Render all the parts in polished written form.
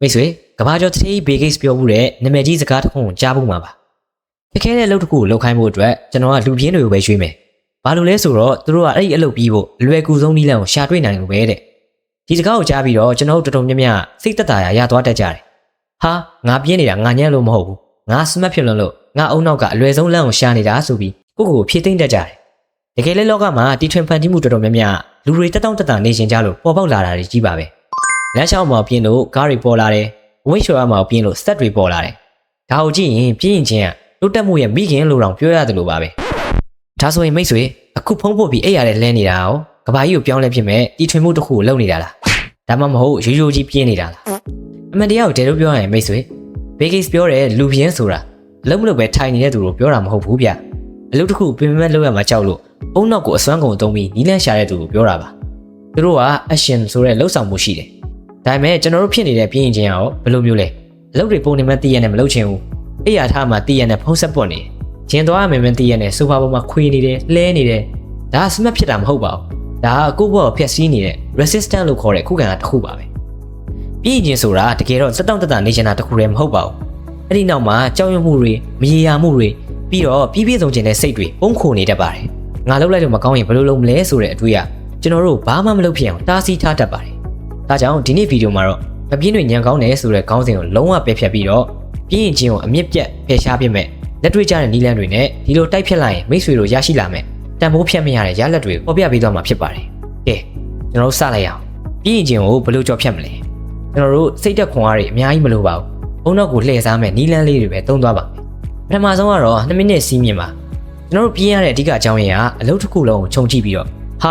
မိတ်ဆွေကဘာကျော်3 big case ပြောမှုတဲ့နာမည်ကြီးစကားတစ်ခုကိုကြားဖို့မှာပါခက်ခဲတဲ့အလုပ်တစ်ခုကိုလုပ်ခိုင်းဖို့အတွက်ကျွန်တော်ကလူပြင်းတွေကိုပဲရွှေ့မယ်ဘာလို့လဲဆိုတော့သူတို့ကအဲ့ဒီအလုပ်ပြီးဖို့လွယ်ကူဆုံးနည်းလမ်းကိုရှာတွေ့နိုင်လို့ပဲတဲ့ဒီစကားကိုကြားပြီးတော့ကျွန်တော်တို့တော်တော်များများစိတ်သက်သာရသွားတတ်ကြတယ်ဟာငါပြင်းနေတာငါညံ့လို့မဟုတ်ဘူးငါစမတ်ဖြစ်လို့ငါအုံနောက်ကအလွယ်ဆုံးလမ်းကိုရှာနေတာဆိုပြီးကိုယ့်ကိုယ်ဖြည့်သိမ့်တတ်ကြတယ်တကယ်လဲလောကမှာတီထွင်ဖန်တီးမှုတော်တော်များများလူတွေတက်တောင့်တက်တာနေရှင်ကြလို့ပေါ်ပေါက်လာတာတွေကြီးပါပဲလမ်းလျှောက်မှာပြင်းလို့ကားတွေပေါ်လာတယ်ဝိတ်လျှော်ရမှာပြင်းလို့စက်တွေပေါ်လာတယ်ဒါကိုကြည့်ရင်ပြင်းချင်းကတိုးတက်မှုရဲ့မိခင်လို့တောင်ပြောရတယ်လို့ပါပဲဒါဆိုရင်မိတ်ဆွေအခုဖုံးဖို့ပြီးအဲ့ရတဲ့လဲနေတာရောကဘာကြီးကိုပြောင်းလဲဖြစ်မဲ့တီထွင်မှုတစ်ခုကိုလုပ်နေတာလားဒါမှမဟုတ်ရိုးကြီးပြင်းနေတာလားအမှန်တရားကိုတဲလို့ပြောရရင်မိတ်ဆွေဘေးကိစ်ပြောတဲ့လူပြင်းဆိုတာလုံးမလို့ပဲထိုင်နေတဲ့သူကိုပြောတာမဟုတ်ဘူးဗျအလုပ်တစ်ခုပြင်မဲ့လုပ်ရမှာကြောက်လို့အုံနောက်ကိုအစွမ်းကုန်သုံးပြီးနီးလန်းရှာတဲ့သူကိုပြောတာပါသူတို့က action ဆိုတဲ့လှုပ်ဆောင်မှုရှိတယ်ဒါပေမဲ့ကျွန်တော်တို့ဖြစ်နေတဲ့ပြင်းချင်းရောဘယ်လိုမျိုးလဲအလုပ်တွေပုံနေမှတည်ရနဲ့မလုပ်ချင်ဘူးအဲ့ရထားမှတည်ရနဲ့ဖုံးဆက်ပွက်နေဂျင်သွားမယ်မင်းတည်ရနဲ့ဆိုဖာပေါ်မှာခွေနေတယ်လှဲနေတယ်ဒါစမတ်ဖြစ်တာမဟုတ်ပါဘူးဒါကကိုယ့်ဘောကိုဖျက်ဆီးနေတဲ့ resistance လို့ခေါ်တဲ့ခုခံတာတစ်ခုပါပဲပြင်းချင်းဆိုတာတကယ်တော့စက်တောင့်တက်တာနေချင်တာတစ်ခုတည်းမဟုတ်ပါဘူးအဲ့ဒီနောက်မှာကြောက်ရွံ့မှုတွေမရေရာမှုတွေပြီးတော့ပြည့်ပြည့်စုံခြင်းတဲ့စိတ်တွေပုံခိုနေတတ်ပါတယ်ငါလှုပ်လိုက်လို့မကောင်းရင်ဘယ်လိုလုပ်မလဲဆိုတဲ့အတွေ့အကျွန်တော်တို့ဘာမှမလုပ်ဖြစ်အောင်တားဆီးထားတတ်ပါတယ်ဒါကြောင့်ဒီနေ့ဗီဒီယိုမှာတော့မပြင်းတွေညံကောင်းတယ်ဆိုတဲ့ခေါင်းစဉ်ကိုလုံးဝပယ်ဖြတ်ပြီးတော့ပြင်းရင်ချင်းကိုအမြင့်ပြတ်ဖယ်ရှားပြမဲ့လက်တွေ့ကျတဲ့နည်းလမ်းတွေနဲ့ဒီလိုတိုက်ဖြတ်လိုက်ရင်မိတ်ဆွေတို့ရရှိလာမယ်တန်ဖိုးဖြတ်မရတဲ့ရလက်တွေပေါ်ပြပေးသွားမှာဖြစ်ပါတယ်ကဲကျွန်တော်တို့စလိုက်အောင်ပြင်းရင်ချင်းကိုဘယ်လိုကြော်ဖြတ်မလဲကျွန်တော်တို့စိတ်သက်ခွန်အားတွေအများကြီးမလိုပါဘူးအုံနောက်ကိုလှည့်စားမဲ့နည်းလမ်းလေးတွေပဲသုံးသွားပါမယ်ပထမဆုံးကတော့2မိနစ်စီးမြင်ပါကျွန်တော်တို့ပြင်းရတဲ့အဓိကအကြောင်းရင်းကအလုပ်တစ်ခုလုံးကိုခြုံကြည့်ပြီးတော့ဟ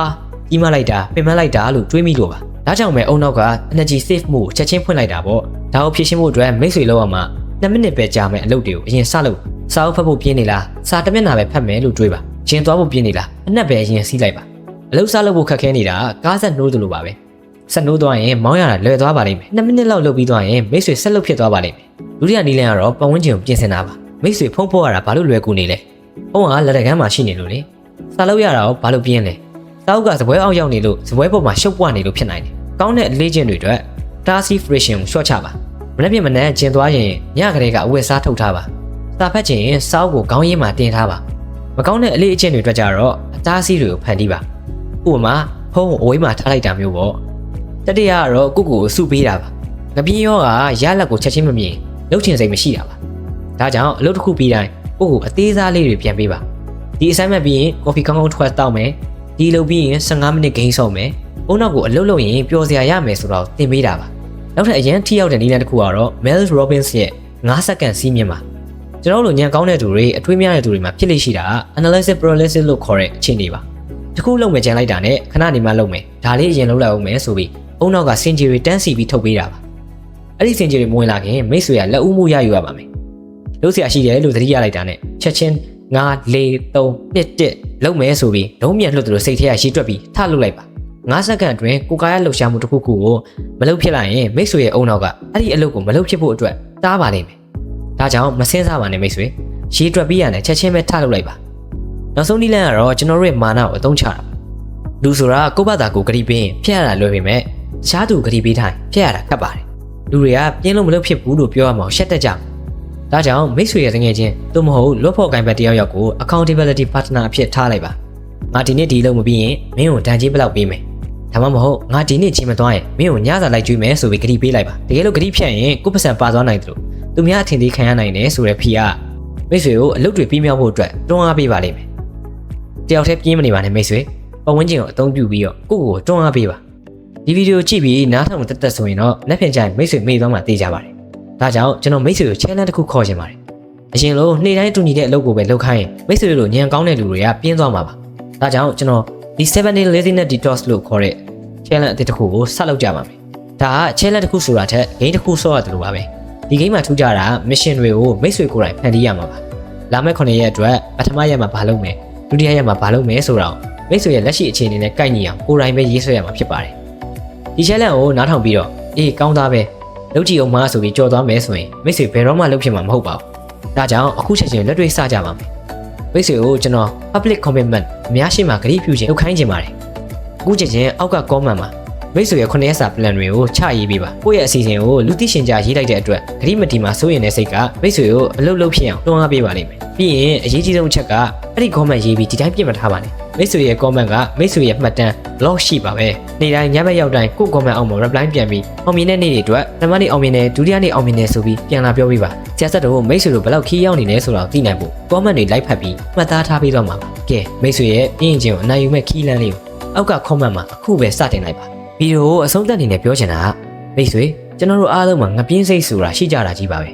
ာကြီးမလိုက်တာပင်မလိုက်တာလို့တွေးမိလို့ပါဒါကြောင့်ပဲအုံနောက်က energy save မှုချက်ချင်းဖွင့်လိုက်တာပေါ့ဒါကိုဖြည့်ရှင်းဖို့အတွက်မိတ်ဆွေလောက်အောင်မှ2မိနစ်ပဲကြာမယ်အလုပ်တွေကိုအရင်စလုပ်စာအုပ်ဖတ်ဖို့ပြင်းနေလားစာတစ်မျက်နှာပဲဖတ်မယ်လို့တွေးပါဂျင်သွားဖို့ပြင်းနေလားအနက်ပဲအရင်စီးလိုက်ပါအလုပ်စလုပ်ဖို့ခက်ခဲနေတာကားဆက်နှိုးတယ်လို့ပါပဲဆက်နှိုးသွားရင်မောင်းရတာလွယ်သွားပါလိမ့်မယ်2မိနစ်လောက်လုပ်ပြီးသွားရင်မိတ်ဆွေဆက်လုပ်ဖြစ်သွားပါလိမ့်မယ်ဒုတိယနည်းလမ်းကတော့ပတ်ဝန်းကျင်ကိုပြင်ဆင်တာပါမိတ်ဆွေဖုံးဖို့ရတာဘာလို့လွယ်ကူနေလဲဖုံးကလက်တကမ်းမှာရှိနေလို့လေစာလုပ်ရတာရောဘာလို့ပြင်းလဲစာအုပ်ကစပွဲအောက်ရောက်နေလို့စပွဲပေါ်မှာရှုပ်ပွားနေလို့ဖြစ်နိုင်တယ်ကောင်းတဲ့အလေးချင်းတွေအတွက် Darcy Friction ကိုရှော့ချပါမနေ့ပြင်မနေ့ကျင်သွားရင်ညကလေးကအဝတ်စားထုတ်ထားပါစာဖတ်ချင်ရင်စာအုပ်ကိုခေါင်းရင်းမှာတင်ထားပါမကောင်းတဲ့အလေးအကျင့်တွေအတွက်ကြတော့အသားစီးတွေကိုဖန်တီးပါဥပမာဖုံးကိုအဝေးမှာထားလိုက်တာမျိုးပေါ့တတိယကတော့ကိုကိုစုပေးတာပါငပြင်းရောကရလက်ကိုချက်ချင်းမမြင်လှုပ်ချင်စိတ်မရှိတာပါဒါကြောင့်အလုပ်တစ်ခုပြီးတိုင်းကိုကိုအသေးစားလေးတွေပြန်ပေးပါဒီ assignment ပြီးရင် coffee ကောင်းကောင်းထွက်တောက်မယ်ဒီလုပ်ပြီးရင်15မိနစ်ဂိမ်းဆုံးမယ်အုံနောက်ကိုအလုပ်လုပ်ရင်ပျော်စရာရမယ်ဆိုတော့သင်ပေးတာပါနောက်ထပ်အရင်ထိရောက်တဲ့နည်းလမ်းတစ်ခုကတော့ Mel Robbins ရဲ့9စက္ကန့်စီးမြင်ပါကျွန်တော်တို့ညံကောင်းတဲ့သူတွေအထွေးများတဲ့သူတွေမှာဖြစ်လိမ့်ရှိတာ analysis paralysis လို့ခေါ်တဲ့အခြေအနေပါတစ်ခုလုပ်မယ်ကြံလိုက်တာနဲ့ခဏနေမှလုပ်မယ်ဒါလေးအရင်လုပ်လိုက်အောင်မယ်ဆိုပြီးအုံနောက်ကစင်ဂျီတွေတန်းစီပြီးထုတ်ပေးတာပါအဲ့ဒီစင်ဂျီတွေမဝင်လာခင်မိတ်ဆွေကလက်ဦးမှုရယူရပါမယ်လုပ်เสียရှိတယ်လို့သတိရလိုက်တာနဲ့ချက်ချင်း9 4 3 2 1လုံးမယ်ဆိုပြီးလုံးမြန်လှုပ်သလိုစိတ်ထဲကရှည်တွက်ပြီးထလှုပ်လိုက်ပါ9စက္ကန့်အတွင်းကိုယ်ကာယလှုပ်ရှားမှုတစ်ခုခုကိုမလုပ်ဖြစ်လိုက်ရင်မိတ်ဆွေရဲ့အုံနောက်ကအဲ့ဒီအလုပ်ကိုမလုပ်ဖြစ်ဖို့အတွက်တားပါလိမ့်မယ်ဒါကြောင့်မစင်းစားပါနဲ့မိတ်ဆွေရှည်တွက်ပြီးရတယ်ချက်ချင်းပဲထလှုပ်လိုက်ပါနောက်ဆုံးနည်းလမ်းကတော့ကျွန်တော်တို့ရဲ့မာနကိုအသုံးချတာလူဆိုတာကိုယ့်ဘာသာကိုဂရီပေးရင်ဖျက်ရတာလွယ်ပေမဲ့တခြားသူဂရီပေးတိုင်းဖျက်ရတာခက်ပါတယ်လူတွေကပြင်းလို့မလုပ်ဖြစ်ဘူးလို့ပြောရမှာရှက်တတ်ကြဒါကြောင့်မိတ်ဆွေရဲ့တငယ်ချင်းသို့မဟုတ်လွတ်ဖို့ကိုင်ဘက်တယောက်ယောက်ကို accountability partner အဖြစ်ထားလိုက်ပါငါဒီနေ့ဒီလုပ်မပြီးရင်မင်းကိုဒဏ်ကြေးဘယ်လောက်ပေးမယ်ဒါမှမဟုတ်ငါဒီနေ့ချင်းမသွားရင်မင်းကိုညစာလိုက်ကျွေးမယ်ဆိုပြီးဂရီပေးလိုက်ပါတကယ်လို့ဂရီဖြတ်ရင်ကိုယ့်ပတ်စံပါသွားနိုင်တယ်လို့သူများအထင်သေးခံရနိုင်တယ်ဆိုတဲ့ဖီကမိတ်ဆွေကိုအလုပ်တွေပြီးမြောက်ဖို့အတွက်တွန်းအားပေးပါလိမ့်မယ်တယောက်တည်းပြင်းမနေပါနဲ့မိတ်ဆွေပတ်ဝန်းကျင်ကိုအသုံးပြုပြီးတော့ကိုယ့်ကိုတွန်းအားပေးပါဒီဗီဒီယိုကြည့်ပြီးနားထောင်တက်ဆိုရင်တော့လက်ဖြင့်ကြိုင်မိတ်ဆွေမေ့သွားမှသိကြပါတယ်ဒါကြောင့်ကျွန်တော်မိတ်ဆွေကို challenge တစ်ခုခေါ်ချင်ပါတယ်အရင်လိုနေ့တိုင်းတူညီတဲ့အလုပ်ကိုပဲလုပ်ခိုင်းရင်မိတ်ဆွေတို့ညံကောင်းတဲ့လူတွေကပြင်းသွားမှာပါဒါကြောင့်ကျွန်တော်ဒီ7 day laziness detox လို့ခေါ်တဲ့ challenge အသစ်တစ်ခုကိုဆက်လုပ်ကြပါမယ်ဒါက challenge တစ်ခုဆိုတာထက် game တစ်ခုဆော့ရတယ်လို့ပါပဲဒီ game မှာထူးခြားတာ mission တွေကိုမိတ်ဆွေကိုယ်တိုင်ဖန်တီးရမှာပါလာမယ့်9ရက်အတွက်ပထမရက်မှာဘာလုပ်မယ်ဒုတိယရက်မှာဘာလုပ်မယ်ဆိုတော့မိတ်ဆွေရဲ့လက်ရှိအခြေအနေနဲ့ကိုက်ညီအောင်ကိုယ်တိုင်ပဲရေးဆွဲရမှာဖြစ်ပါတယ်ဒီ challenge ကိုနားထောင်ပြီးတော့အေးကောင်းသားပဲလုပ်ကြည့်အောင်မဆိုပြီးကြော်သွားမယ်ဆိုရင်မိတ်ဆွေဘယ်တော့မှလုပ်ဖြစ်မှာမဟုတ်ပါဘူးဒါကြောင့်အခုချက်ချင်းလက်တွေ့စကြပါမယ်မိတ်ဆွေကိုကျွန်တော် public commitment အများရှိမှဂရုပြုခြင်းလုပ်ခိုင်းခြင်းပါတယ်အခုချက်ချင်းအောက်က comment မှာ မိတ်ဆွေရဲ့9ရက်စာ plan တွေကိုချရေးပေးပါကိုယ့်ရဲ့အစီအစဉ်ကိုလူသိရှင်ကြားရေးလိုက်တဲ့အတွက်ဂရိမတီမှာစိုးရင်တဲ့စိတ်ကမိတ်ဆွေကိုအလုပ်လုပ်ဖြစ်အောင်တွန်းအားပေးပါလိမ့်မယ်ပြီးရင်အရေးကြီးဆုံးအချက်ကအဲ့ဒီ comment ရေးပြီးဒီတိုင်းပြင်မထားပါနဲ့မိတ်ဆွေရဲ့ comment ကမိတ်ဆွေရဲ့မှတ်တမ်း blog ရှိပါပဲနေ့တိုင်းညဘက်ရောက်တိုင်းကို comment အောက်မှာ reply ပြန်ပြီးအောင်မြင်တဲ့နေ့တွေအတွက်ပထမနေ့အောင်မြင်တယ်ဒုတိယနေ့အောင်မြင်တယ်ဆိုပြီးပြန်လာပြောပေးပါဆရာဆက်တို့မိတ်ဆွေတို့ဘယ်လောက်ခီးရောက်နေလဲဆိုတာကိုသိနိုင်ဖို့ comment တွေ like ဖတ်ပြီးမှတ်သားထားပေးတော့မှာပါကဲမိတ်ဆွေရဲ့အင်းချင်းကိုအနိုင်ယူမဲ့ခီးလန်းလေးကိုအောက်က comment မှာအခုပဲစတင်လိုက်ပါဗီဒီယိုကိုအဆုံးသတ်နေနဲ့ပြောချင်တာကမိတ်ဆွေကျွန်တော်တို့အားလုံးမှာငပြင်းစိတ်ဆိုတာရှိကြတာကြီးပါပဲ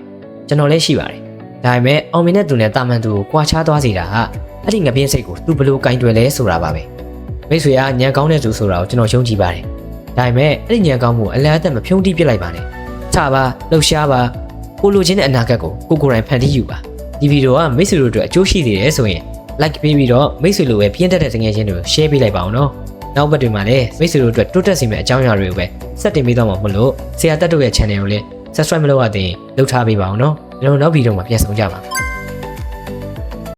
ကျွန်တော်လည်းရှိပါတယ်ဒါပေမဲ့အောင်မြင်တဲ့သူနဲ့တာမန်သူကိုကွာခြားသွားစေတာကအဲ့ဒီငပြင်းစိတ်ကိုသူဘယ်လိုကင်တွယ်လဲဆိုတာပါပဲမိတ်ဆွေကညံကောင်းတဲ့သူဆိုတာကိုကျွန်တော်ရှုံးကြည့်ပါတယ်ဒါပေမဲ့အဲ့ဒီညံကောင်းမှုအလန့်အသက်မဖြုံးတိပစ်လိုက်ပါနဲ့ချပါလှုပ်ရှားပါကိုလိုချင်တဲ့အနာဂတ်ကိုကိုယ်တိုင်ဖန်တီးယူပါဒီဗီဒီယိုကမိတ်ဆွေတို့အတွက်အကျိုးရှိသေးတယ်ဆိုရင် like ပေးပြီးတော့မိတ်ဆွေလိုပဲပြင်းတက်တဲ့ငွေချင်းတွေကို share ပေးလိုက်ပါအောင်နော်နောက်ဘက်တွေမှာလည်းမိတ်ဆွေတို့အတွက်တိုးတက်စေမယ့်အကြောင်းအရာတွေကိုပဲဆက်တင်ပေးတော့မှာမဟုတ်လို့ဆရာတက်တို့ရဲ့ channel ကိုလည်း subscribe မလုပ်ရသေးရင်လုပ်ထားပေးပါအောင်နော်ကျွန်တော်နောက်ဗီဒီယိုမှာပြန်ဆောင်ကြပါ